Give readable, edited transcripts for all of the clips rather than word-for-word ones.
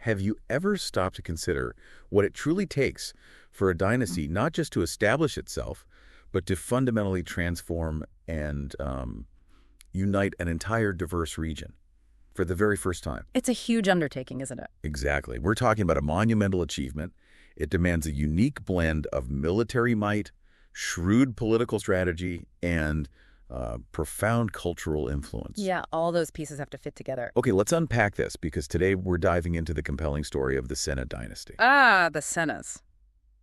have you ever stopped to consider what it truly takes for a dynasty not just to establish itself, but to fundamentally transform and unite an entire diverse region for the very first time? It's a huge undertaking, isn't it? Exactly. We're talking about a monumental achievement. It demands a unique blend of military might, shrewd political strategy, and profound cultural influence. Yeah, all those pieces have to fit together. Okay, let's unpack this, because today we're diving into the compelling story of the Sena Dynasty. Ah, the Senas.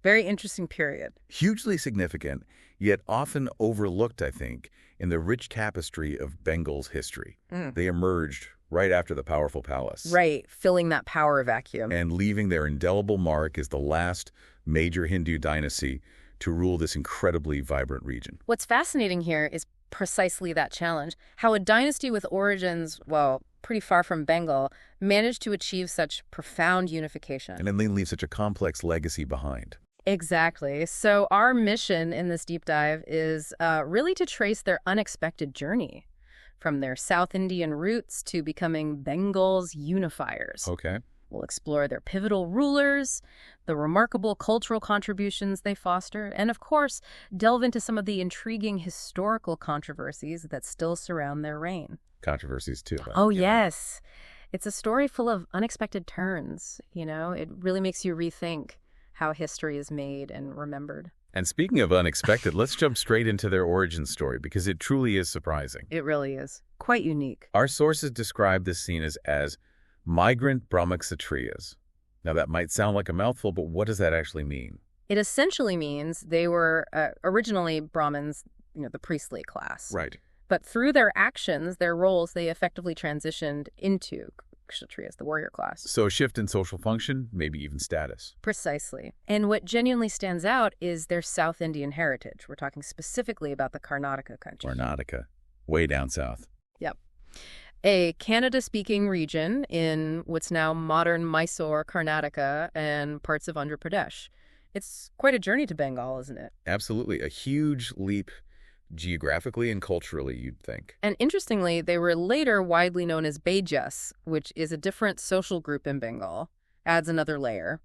Very interesting period. Hugely significant, yet often overlooked, I think, in the rich tapestry of Bengal's history. They emerged right after the powerful palace. Right, filling that power vacuum. And leaving their indelible mark as the last major Hindu dynasty to rule this incredibly vibrant region. What's fascinating here is precisely that challenge. How a dynasty with origins, well, pretty far from Bengal, managed to achieve such profound unification. And then they leave such a complex legacy behind. Exactly. So our mission in this deep dive is really to trace their unexpected journey, from their South Indian roots to becoming Bengal's unifiers. Okay. We'll explore their pivotal rulers, the remarkable cultural contributions they fostered, and of course, delve into some of the intriguing historical controversies that still surround their reign. Controversies, too. Oh, yes. It's a story full of unexpected turns, you know? It really makes you rethink how history is made and remembered. And speaking of unexpected, let's jump straight into their origin story, because it truly is surprising. It really is. Quite unique. Our sources describe this scene as migrant Brahma-Kshatriyas. Now, that might sound like a mouthful, but what does that actually mean? It essentially means they were originally Brahmins, you know, the priestly class. Right. But through their actions, their roles, they effectively transitioned into Kshatriyas, the warrior class. So a shift in social function, maybe even status. Precisely. And what genuinely stands out is their South Indian heritage. We're talking specifically about the Karnataka country. Karnataka, way down south. Yep. A Kannada-speaking region in what's now modern Mysore, Karnataka, and parts of Andhra Pradesh. It's quite a journey to Bengal, isn't it? Absolutely. A huge leap geographically and culturally, you'd think. And interestingly, they were later widely known as Baijas, which is a different social group in Bengal. Adds another layer.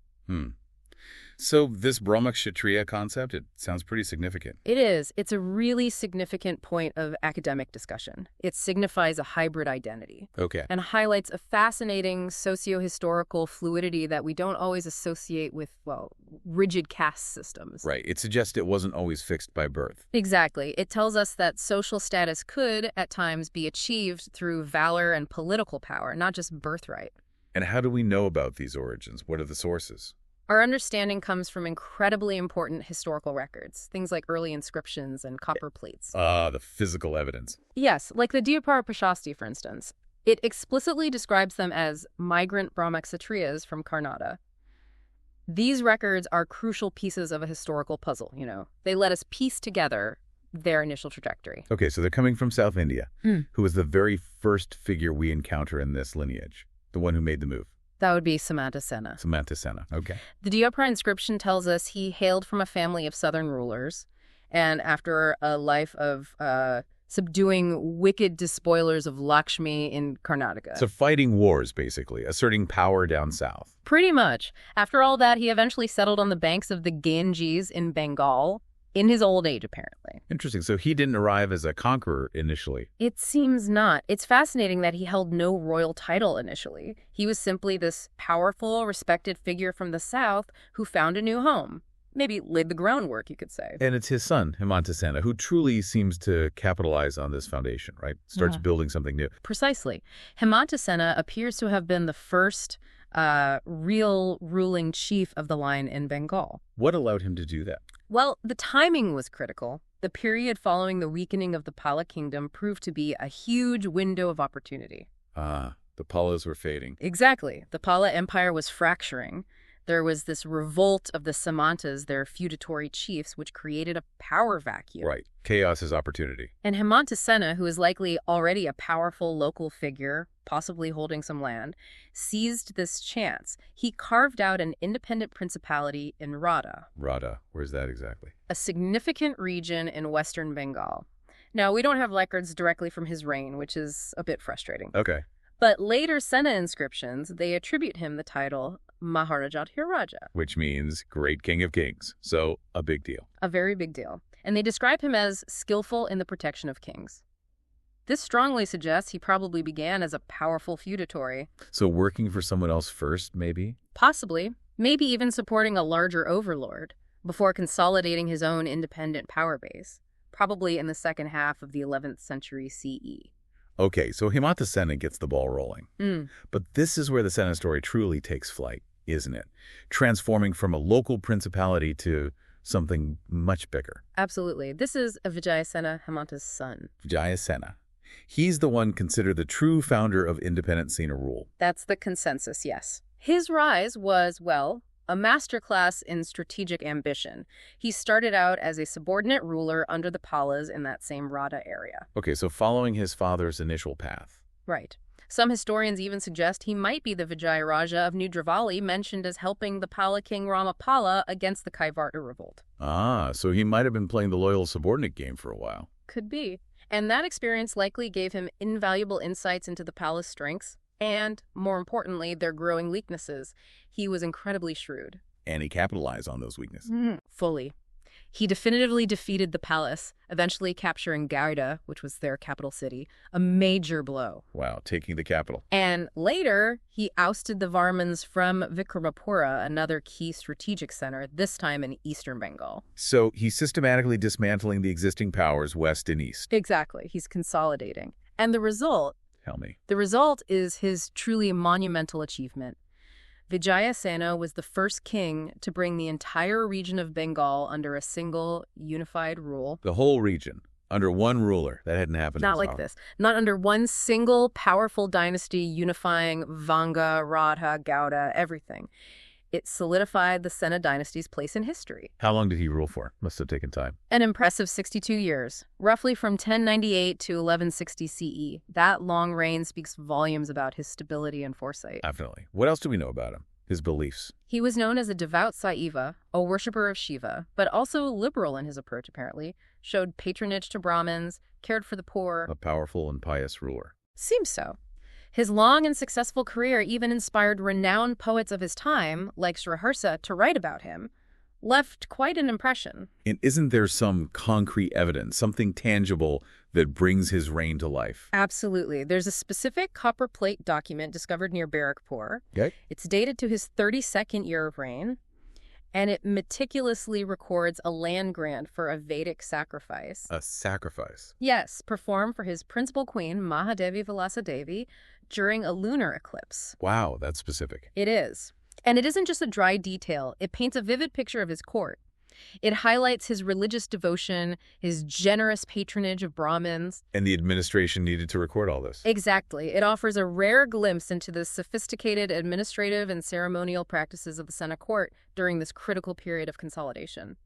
So this Brahma-Kshatriya concept, it sounds pretty significant. It is. It's a really significant point of academic discussion. It signifies a hybrid identity. Okay. And highlights a fascinating socio-historical fluidity that we don't always associate with, well, rigid caste systems. Right. It suggests it wasn't always fixed by birth. Exactly. It tells us that social status could, at times, be achieved through valor and political power, not just birthright. And how do we know about these origins? What are the sources? Our understanding comes from incredibly important historical records, things like early inscriptions and copper plates. The physical evidence. Yes, like the Diyapara Prashasti, for instance. It explicitly describes them as migrant Brahma-Kshatriyas from Karnataka. These records are crucial pieces of a historical puzzle, you know. They let us piece together their initial trajectory. Okay, so they're coming from South India, who was the very first figure we encounter in this lineage, the one who made the move. That would be Sena Sena. Sena Sena, okay. The Diyapara inscription tells us he hailed from a family of southern rulers, and after a life of subduing wicked despoilers of Lakshmi in Karnataka. So fighting wars, basically, asserting power down south. Pretty much. After all that, he eventually settled on the banks of the Ganges in Bengal, in his old age, apparently. Interesting. So he didn't arrive as a conqueror initially. It seems not. It's fascinating that he held no royal title initially. He was simply this powerful, respected figure from the south who found a new home. Maybe laid the groundwork, you could say. And it's his son, Hemanta Sena, who truly seems to capitalize on this foundation, right? Starts building something new. Precisely. Hemanta Sena appears to have been the first real ruling chief of the line in Bengal. What allowed him to do that? Well, the timing was critical. The period following the weakening of the Pala kingdom proved to be a huge window of opportunity. The Palas were fading. Exactly. The Pala Empire was fracturing. There was this revolt of the Samantas, their feudatory chiefs, which created a power vacuum. Right. Chaos is opportunity. And Hemanta Sena, who is likely already a powerful local figure, possibly holding some land, seized this chance. He carved out an independent principality in Radha. Radha, where's that exactly? A significant region in western Bengal. Now, we don't have records directly from his reign, which is a bit frustrating. Okay. But later Sena inscriptions, they attribute him the title Maharajathiraja. Which means great king of kings. So a big deal. A very big deal. And they describe him as skillful in the protection of kings. This strongly suggests he probably began as a powerful feudatory. So working for someone else first, maybe? Possibly. Maybe even supporting a larger overlord before consolidating his own independent power base, probably in the second half of the 11th century CE. Okay, so Himata Sena gets the ball rolling. But this is where the Sena story truly takes flight, isn't it? Transforming from a local principality to something much bigger. Absolutely. This is Vijaya Sena, Himanta's son. Vijaya Sena. He's the one considered the true founder of independent Sena rule. That's the consensus, yes. His rise was, well, a masterclass in strategic ambition. He started out as a subordinate ruler under the Pallas in that same Radha area. Okay, so following his father's initial path. Right. Some historians even suggest he might be the Vijayaraja of New Dravali mentioned as helping the Pala king Ramapala against the Kaivarta revolt. Ah, so he might have been playing the loyal subordinate game for a while. Could be. And that experience likely gave him invaluable insights into the Pala's strengths and, more importantly, their growing weaknesses. He was incredibly shrewd. And he capitalized on those weaknesses. Fully. He definitively defeated the palace, eventually capturing Garuda, which was their capital city, a major blow. Wow, taking the capital. And later, he ousted the Varmans from Vikramapura, another key strategic center, this time in eastern Bengal. So he's systematically dismantling the existing powers west and east. Exactly. He's consolidating. And the result? Tell me. The result is his truly monumental achievement. Vijaya Sena was the first king to bring the entire region of Bengal under a single, unified rule. The whole region, under one ruler. That hadn't happened. Not like this. Not under one single, powerful dynasty unifying Vanga, Radha, Gauda, everything. It solidified the Sena dynasty's place in history. How long did he rule for? Must have taken time. An impressive 62 years, roughly from 1098 to 1160 CE. That long reign speaks volumes about his stability and foresight. Definitely. What else do we know about him? His beliefs. He was known as a devout Saiva, a worshiper of Shiva, but also liberal in his approach, apparently. Showed patronage to Brahmins, cared for the poor. A powerful and pious ruler. Seems so. His long and successful career even inspired renowned poets of his time, like Sriharsa, to write about him. Left quite an impression. And isn't there some concrete evidence, something tangible that brings his reign to life? Absolutely. There's a specific copper plate document discovered near Barakpur. Okay. It's dated to his 32nd year of reign, and it meticulously records a land grant for a Vedic sacrifice. A sacrifice? Yes, performed for his principal queen, Mahadevi Vilasadevi, during a lunar eclipse. Wow, that's specific. It is. And it isn't just a dry detail. It paints a vivid picture of his court. It highlights his religious devotion, his generous patronage of Brahmins. And the administration needed to record all this. Exactly. It offers a rare glimpse into the sophisticated administrative and ceremonial practices of the Sena court during this critical period of consolidation.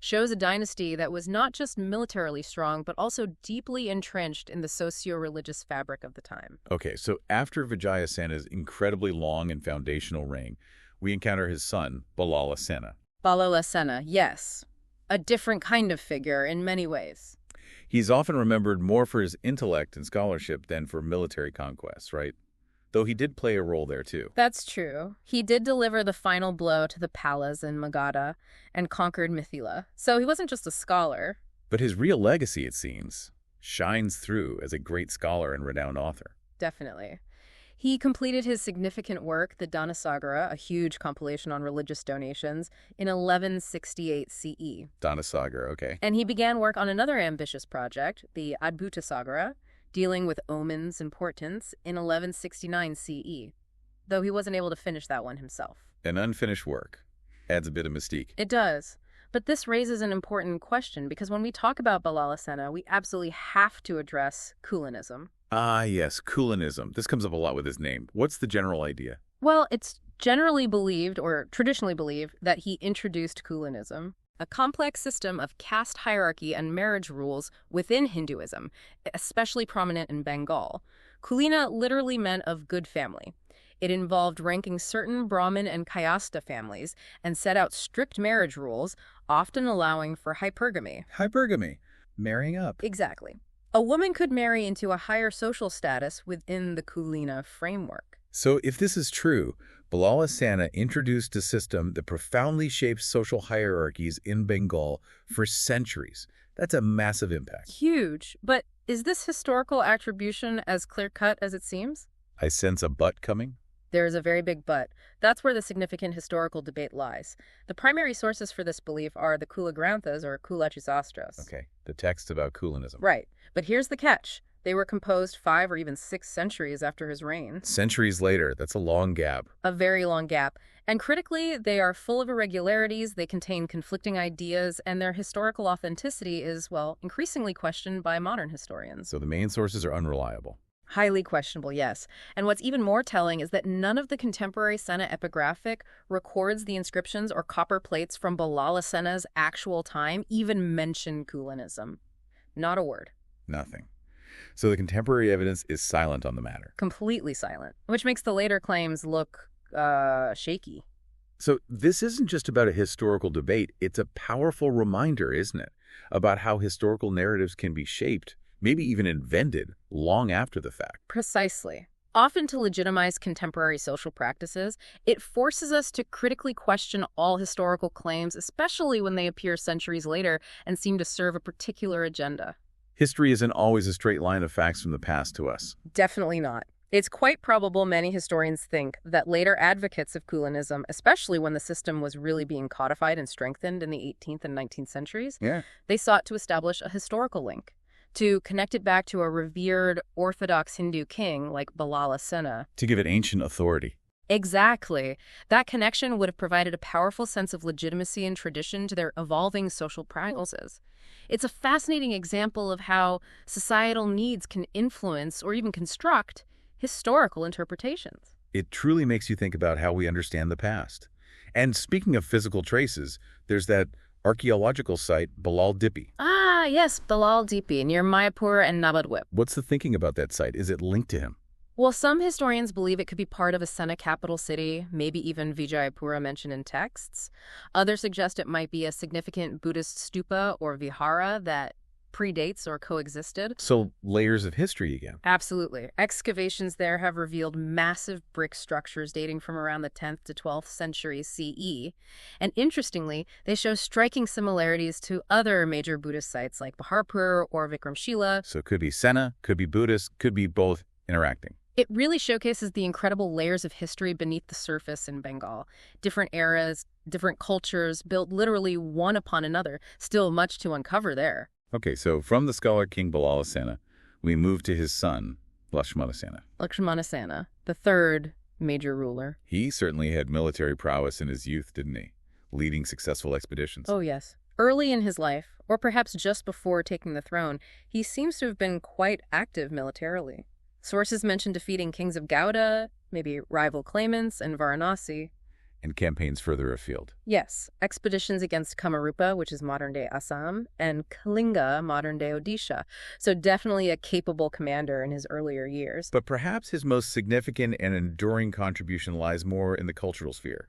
Shows a dynasty that was not just militarily strong, but also deeply entrenched in the socio-religious fabric of the time. Okay, so after Vijaya Sena's incredibly long and foundational reign, we encounter his son, Ballal Sena. Ballal Sena, yes. A different kind of figure in many ways. He's often remembered more for his intellect and scholarship than for military conquests, right? Though he did play a role there, too. That's true. He did deliver the final blow to the Pallas in Magadha and conquered Mithila. So he wasn't just a scholar. But his real legacy, it seems, shines through as a great scholar and renowned author. Definitely. He completed his significant work, the Dhanasagara, a huge compilation on religious donations, in 1168 CE. Dhanasagara, okay. And he began work on another ambitious project, the Adbhutasagara, dealing with omens and portents, in 1169 CE, though he wasn't able to finish that one himself. An unfinished work adds a bit of mystique. It does. But this raises an important question, because when we talk about Ballal Sena, we absolutely have to address Kulinism. Ah, yes, Kulinism. This comes up a lot with his name. What's the general idea? Well, it's generally believed, or traditionally believed, that he introduced Kulinism, a complex system of caste hierarchy and marriage rules within Hinduism, especially prominent in Bengal. Kulina literally meant of good family. It involved ranking certain Brahmin and Kayasta families and set out strict marriage rules, often allowing for hypergamy. Hypergamy. Marrying up. Exactly. A woman could marry into a higher social status within the Kulina framework. So if this is true, Ballal Sena introduced a system that profoundly shaped social hierarchies in Bengal for centuries. That's a massive impact. Huge. But is this historical attribution as clear-cut as it seems? I sense a but coming. There is a very big but. That's where the significant historical debate lies. The primary sources for this belief are the Kula Granthas or Kulinism. Okay, the text about Kulinism. Right. But here's the catch. They were composed 5 or even 6 centuries after his reign. Centuries later, that's a long gap. A very long gap. And critically, they are full of irregularities, they contain conflicting ideas, and their historical authenticity is, well, increasingly questioned by modern historians. So the main sources are unreliable. Highly questionable, yes. And what's even more telling is that none of the contemporary Sena epigraphic records the inscriptions or copper plates from Ballal Sena's actual time even mention Kulinism. Not a word. Nothing. So the contemporary evidence is silent on the matter. Completely silent, which makes the later claims look, shaky. So this isn't just about a historical debate. It's a powerful reminder, isn't it, about how historical narratives can be shaped, maybe even invented, long after the fact. Precisely. Often to legitimize contemporary social practices, it forces us to critically question all historical claims, especially when they appear centuries later and seem to serve a particular agenda. History isn't always a straight line of facts from the past to us. Definitely not. It's quite probable many historians think that later advocates of Kulinism, especially when the system was really being codified and strengthened in the 18th and 19th centuries, they sought to establish a historical link, to connect it back to a revered Orthodox Hindu king like Ballal Sena. To give it ancient authority. Exactly. That connection would have provided a powerful sense of legitimacy and tradition to their evolving social practices. It's a fascinating example of how societal needs can influence or even construct historical interpretations. It truly makes you think about how we understand the past. And speaking of physical traces, there's that archaeological site, Ballal Dipi. Ah, yes, Ballal Dipi, near Mayapur and Nabadwip. What's the thinking about that site? Is it linked to him? Well, some historians believe it could be part of a Sena capital city, maybe even Vijayapura mentioned in texts. Others suggest it might be a significant Buddhist stupa or vihara that predates or coexisted. So layers of history again. Absolutely. Excavations there have revealed massive brick structures dating from around the 10th to 12th centuries CE. And interestingly, they show striking similarities to other major Buddhist sites like Baharpur or Vikramshila. So it could be Sena, could be Buddhist, could be both interacting. It really showcases the incredible layers of history beneath the surface in Bengal. Different eras, different cultures, built literally one upon another. Still much to uncover there. Okay, so from the scholar King Ballal Sena, we move to his son, Lakshman Sena. Lakshman Sena, the third major ruler. He certainly had military prowess in his youth, didn't he? Leading successful expeditions. Oh, yes. Early in his life, or perhaps just before taking the throne, he seems to have been quite active militarily. Sources mention defeating kings of Gauda, maybe rival claimants, and Varanasi. And campaigns further afield. Yes, expeditions against Kamarupa, which is modern-day Assam, and Kalinga, modern-day Odisha. So definitely a capable commander in his earlier years. But perhaps his most significant and enduring contribution lies more in the cultural sphere,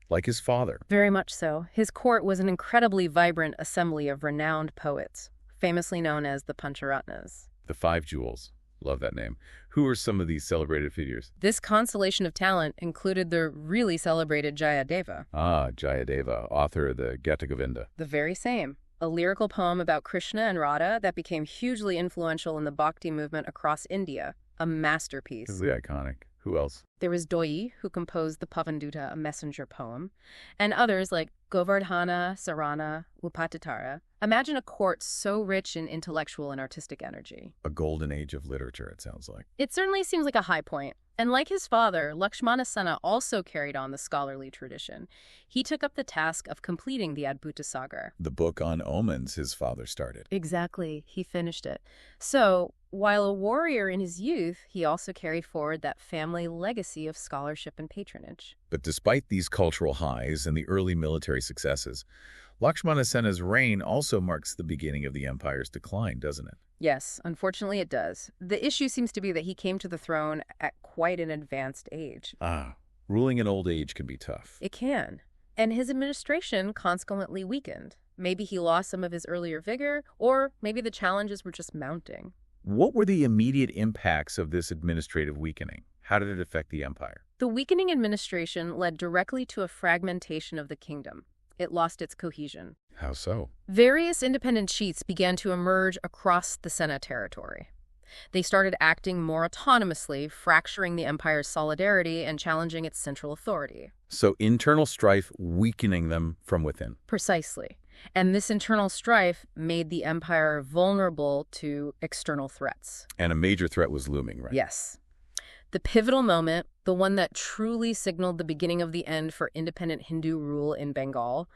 like his father. Very much so. His court was an incredibly vibrant assembly of renowned poets, famously known as the Pancharatnas. The Five Jewels. Love that name. Who are some of these celebrated figures? This constellation of talent included the really celebrated Jayadeva. Ah, Jayadeva, author of the Gita Govinda. The very same. A lyrical poem about Krishna and Radha that became hugely influential in the Bhakti movement across India. A masterpiece. This is iconic. Who else? There was Doi, who composed the Pavanduta, a messenger poem, and others like Govardhana, Sarana, Upatitara. Imagine a court so rich in intellectual and artistic energy. A golden age of literature, it sounds like. It certainly seems like a high point. And like his father, Lakshman Sena also carried on the scholarly tradition. He took up the task of completing the Adbhuta Sagar. The book on omens his father started. Exactly. He finished it. So, while a warrior in his youth, he also carried forward that family legacy of scholarship and patronage. But despite these cultural highs and the early military successes, Lakshman Sena's reign also marks the beginning of the empire's decline, doesn't it? Yes, unfortunately it does. The issue seems to be that he came to the throne at quite an advanced age. Ruling in old age can be tough. It can. And his administration consequently weakened. Maybe he lost some of his earlier vigor, or maybe the challenges were just mounting. What were the immediate impacts of this administrative weakening? How did it affect the empire? The weakening administration led directly to a fragmentation of the kingdom. It lost its cohesion. How so? Various independent chiefs began to emerge across the Sena territory. They started acting more autonomously, fracturing the empire's solidarity and challenging its central authority. So internal strife weakening them from within. Precisely. And this internal strife made the empire vulnerable to external threats. And a major threat was looming, right? Yes. The pivotal moment, the one that truly signaled the beginning of the end for independent Hindu rule in Bengal,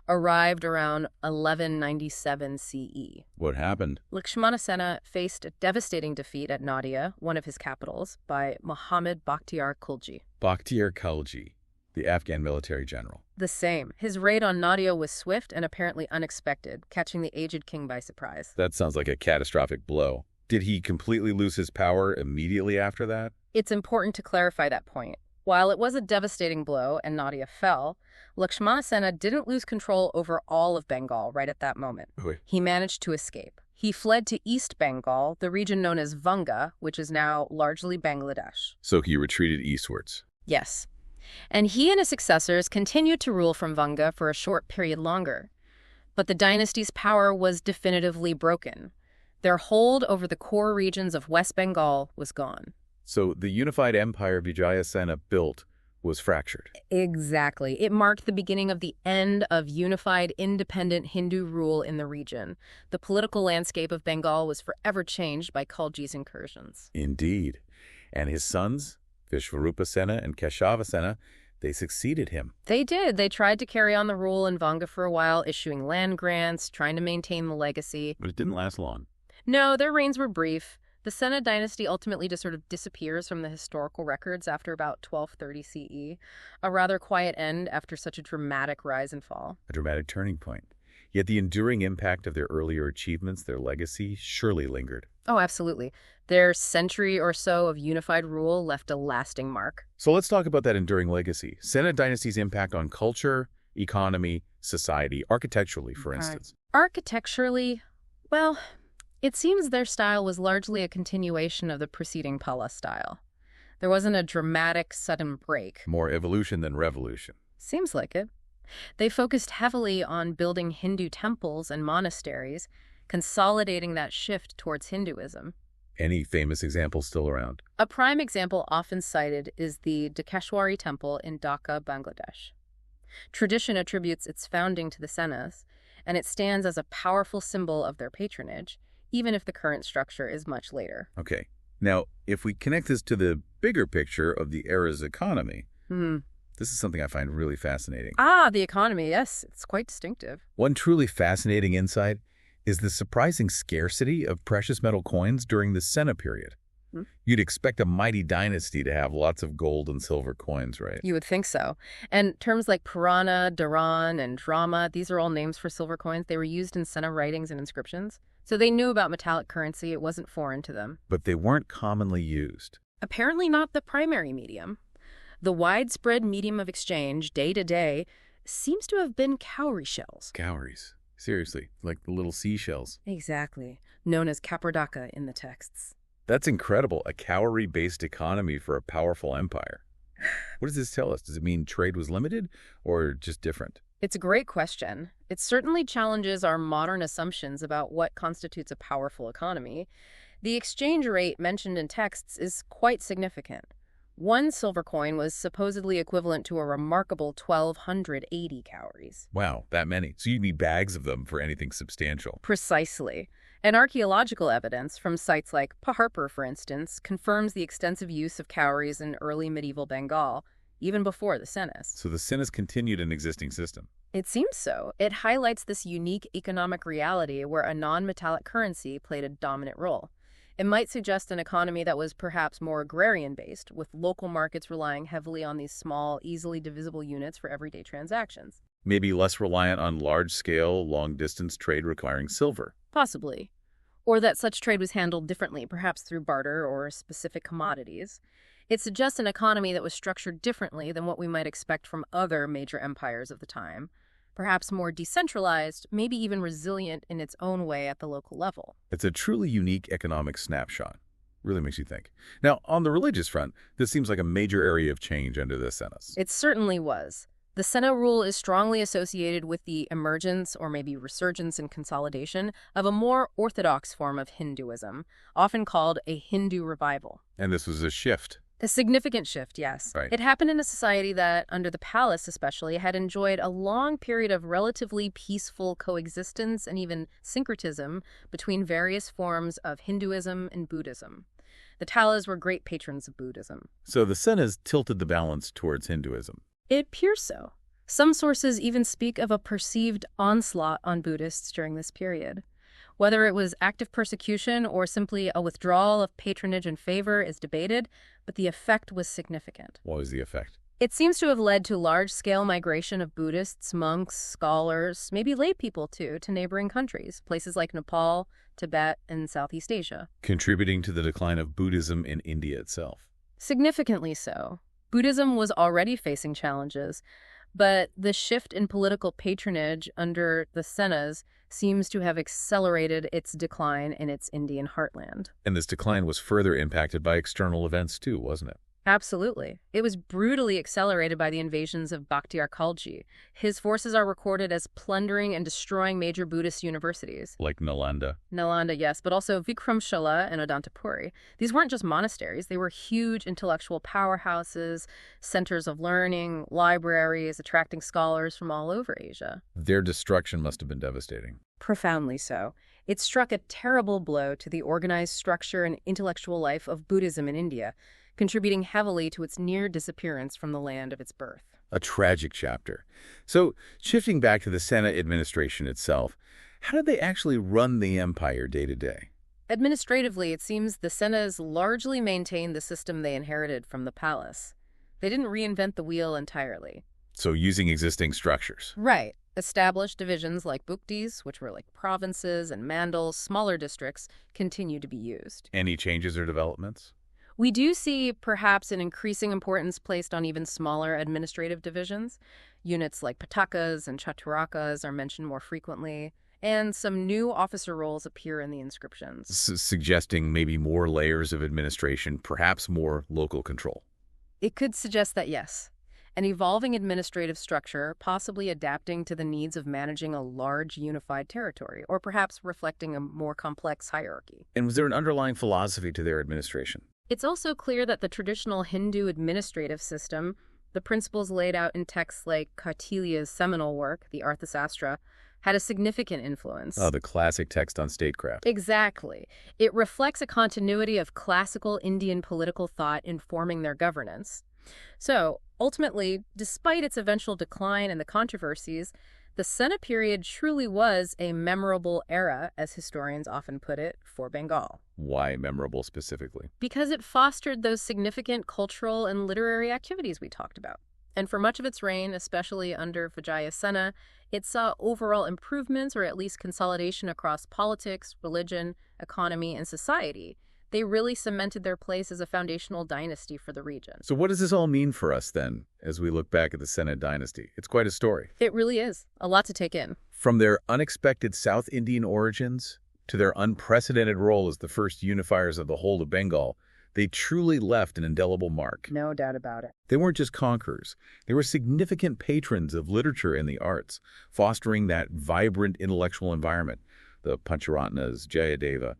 arrived around 1197 CE. What happened? Lakshman Sena faced a devastating defeat at Nadia, one of his capitals, by Muhammad Bakhtiar Khilji. Bakhtiar Khilji, the Afghan military general. The same. His raid on Nadia was swift and apparently unexpected, catching the aged king by surprise. That sounds like a catastrophic blow. Did he completely lose his power immediately after that? It's important to clarify that point. While it was a devastating blow and Nadia fell, Lakshman Sena didn't lose control over all of Bengal right at that moment. Oui. He managed to escape. He fled to East Bengal, the region known as Vanga, which is now largely Bangladesh. So he retreated eastwards. Yes. And he and his successors continued to rule from Vanga for a short period longer. But the dynasty's power was definitively broken. Their hold over the core regions of West Bengal was gone. So the unified empire Vijaya Sena built was fractured. Exactly. It marked the beginning of the end of unified, independent Hindu rule in the region. The political landscape of Bengal was forever changed by Khalji's incursions. Indeed. And his sons, Vishvarupa Sena and Keshava Sena, they succeeded him. They did. They tried to carry on the rule in Vanga for a while, issuing land grants, trying to maintain the legacy. But it didn't last long. No, their reigns were brief. The Sena dynasty ultimately just sort of disappears from the historical records after about 1230 CE, a rather quiet end after such a dramatic rise and fall. A dramatic turning point. Yet the enduring impact of their earlier achievements, their legacy, surely lingered. Oh, absolutely. Their century or so of unified rule left a lasting mark. So let's talk about that enduring legacy. Sena dynasty's impact on culture, economy, society, architecturally, for instance. Architecturally, well, it seems their style was largely a continuation of the preceding Pala style. There wasn't a dramatic, sudden break. More evolution than revolution. Seems like it. They focused heavily on building Hindu temples and monasteries, consolidating that shift towards Hinduism. Any famous examples still around? A prime example often cited is the Dakeshwari Temple in Dhaka, Bangladesh. Tradition attributes its founding to the Senas, and it stands as a powerful symbol of their patronage, even if the current structure is much later. Okay. Now, if we connect this to the bigger picture of the era's economy, this is something I find really fascinating. The economy, yes, it's quite distinctive. One truly fascinating insight is the surprising scarcity of precious metal coins during the Sena period. You'd expect a mighty dynasty to have lots of gold and silver coins, right? You would think so. And terms like Purana, Dharan, and Drama, these are all names for silver coins. They were used in Sena writings and inscriptions. So they knew about metallic currency. It wasn't foreign to them. But they weren't commonly used. Apparently not the primary medium. The widespread medium of exchange, day to day, seems to have been cowrie shells. Cowries. Seriously, like the little seashells. Exactly. Known as kapardaka in the texts. That's incredible. A cowrie-based economy for a powerful empire. What does this tell us? Does it mean trade was limited or just different? It's a great question. It certainly challenges our modern assumptions about what constitutes a powerful economy. The exchange rate mentioned in texts is quite significant. One silver coin was supposedly equivalent to a remarkable 1,280 cowries. Wow, that many. So you'd need bags of them for anything substantial. Precisely. And archaeological evidence from sites like Paharpur, for instance, confirms the extensive use of cowries in early medieval Bengal, even before the Senas. So the Senas continued an existing system. It seems so. It highlights this unique economic reality where a non-metallic currency played a dominant role. It might suggest an economy that was perhaps more agrarian-based, with local markets relying heavily on these small, easily divisible units for everyday transactions. Maybe less reliant on large-scale, long-distance trade requiring silver. Possibly. Or that such trade was handled differently, perhaps through barter or specific commodities. It suggests an economy that was structured differently than what we might expect from other major empires of the time. perhaps more decentralized, maybe even resilient in its own way at the local level. It's a truly unique economic snapshot. Really makes you think. Now, on the religious front, this seems like a major area of change under the Senas. It certainly was. The Sena rule is strongly associated with the emergence, or maybe resurgence and consolidation, of a more orthodox form of Hinduism, often called a Hindu revival. And this was a shift. A significant shift, yes. Right. It happened in a society that, under the palace especially, had enjoyed a long period of relatively peaceful coexistence and even syncretism between various forms of Hinduism and Buddhism. The Talas were great patrons of Buddhism. So the Senas tilted the balance towards Hinduism. It appears so. Some sources even speak of a perceived onslaught on Buddhists during this period. Whether it was active persecution or simply a withdrawal of patronage and favor is debated, but the effect was significant. What was the effect? It seems to have led to large-scale migration of Buddhists, monks, scholars, maybe lay people too, to neighboring countries, places like Nepal, Tibet, and Southeast Asia. Contributing to the decline of Buddhism in India itself. Significantly so. Buddhism was already facing challenges, but the shift in political patronage under the Senas seems to have accelerated its decline in its Indian heartland. And this decline was further impacted by external events too, wasn't it? Absolutely. It was brutally accelerated by the invasions of Bakhtiar Khilji. His forces are recorded as plundering and destroying major Buddhist universities. Like Nalanda. Nalanda, yes, but also Vikramshala and Adantapuri. These weren't just monasteries. They were huge intellectual powerhouses, centers of learning, libraries, attracting scholars from all over Asia. Their destruction must have been devastating. Profoundly so. It struck a terrible blow to the organized structure and intellectual life of Buddhism in India, contributing heavily to its near disappearance from the land of its birth. A tragic chapter. So, shifting back to the Sena administration itself, how did they actually run the empire day to day? Administratively, it seems the Senas largely maintained the system they inherited from the palace. They didn't reinvent the wheel entirely. So, using existing structures. Right. Established divisions like buktis, which were like provinces, and mandals, smaller districts, continue to be used. Any changes or developments? We do see perhaps an increasing importance placed on even smaller administrative divisions. Units like patakas and chaturakas are mentioned more frequently, and some new officer roles appear in the inscriptions. Suggesting maybe more layers of administration, perhaps more local control. It could suggest that, yes. An evolving administrative structure, possibly adapting to the needs of managing a large unified territory, or perhaps reflecting a more complex hierarchy. And was there an underlying philosophy to their administration? It's also clear that the traditional Hindu administrative system, the principles laid out in texts like Kautilya's seminal work, the Arthasastra, had a significant influence. Oh, the classic text on statecraft. Exactly. It reflects a continuity of classical Indian political thought informing their governance. So, ultimately, despite its eventual decline and the controversies, the Sena period truly was a memorable era, as historians often put it, for Bengal. Why memorable specifically? Because it fostered those significant cultural and literary activities we talked about. And for much of its reign, especially under Vijaya Sena, it saw overall improvements or at least consolidation across politics, religion, economy, and society. They really cemented their place as a foundational dynasty for the region. So what does this all mean for us then, as we look back at the Sena Dynasty? It's quite a story. It really is. A lot to take in. From their unexpected South Indian origins to their unprecedented role as the first unifiers of the whole of Bengal, they truly left an indelible mark. No doubt about it. They weren't just conquerors. They were significant patrons of literature and the arts, fostering that vibrant intellectual environment, the Pancharatnas, Jayadeva,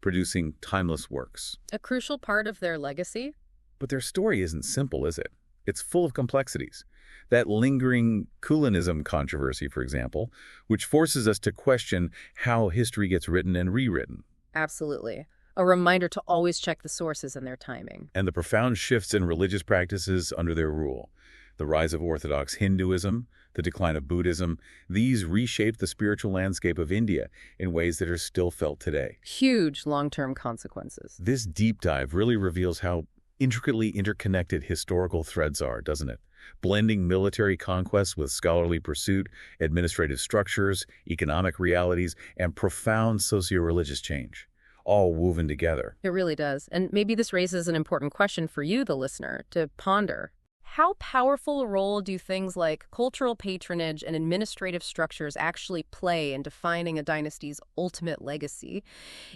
producing timeless works. A crucial part of their legacy. But their story isn't simple, is it? It's full of complexities. That lingering Kulinism controversy, for example, which forces us to question how history gets written and rewritten. Absolutely. A reminder to always check the sources and their timing. And the profound shifts in religious practices under their rule. The rise of Orthodox Hinduism, the decline of Buddhism, these reshaped the spiritual landscape of India in ways that are still felt today. Huge long-term consequences. This deep dive really reveals how intricately interconnected historical threads are, doesn't it? Blending military conquests with scholarly pursuit, administrative structures, economic realities, and profound socio-religious change, all woven together. It really does. And maybe this raises an important question for you, the listener, to ponder. How powerful a role do things like cultural patronage and administrative structures actually play in defining a dynasty's ultimate legacy,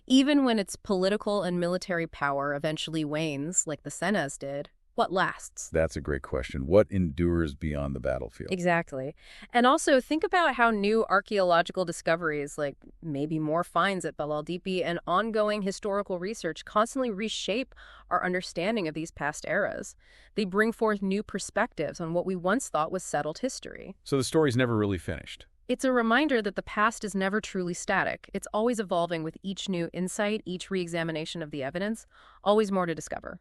even when its political and military power eventually wanes, like the Senas did? What lasts? That's a great question. What endures beyond the battlefield? Exactly. And also think about how new archaeological discoveries, like maybe more finds at Ballal and ongoing historical research constantly reshape our understanding of these past eras. They bring forth new perspectives on what we once thought was settled history. So the story's never really finished. It's a reminder that the past is never truly static. It's always evolving with each new insight, each re-examination of the evidence, always more to discover.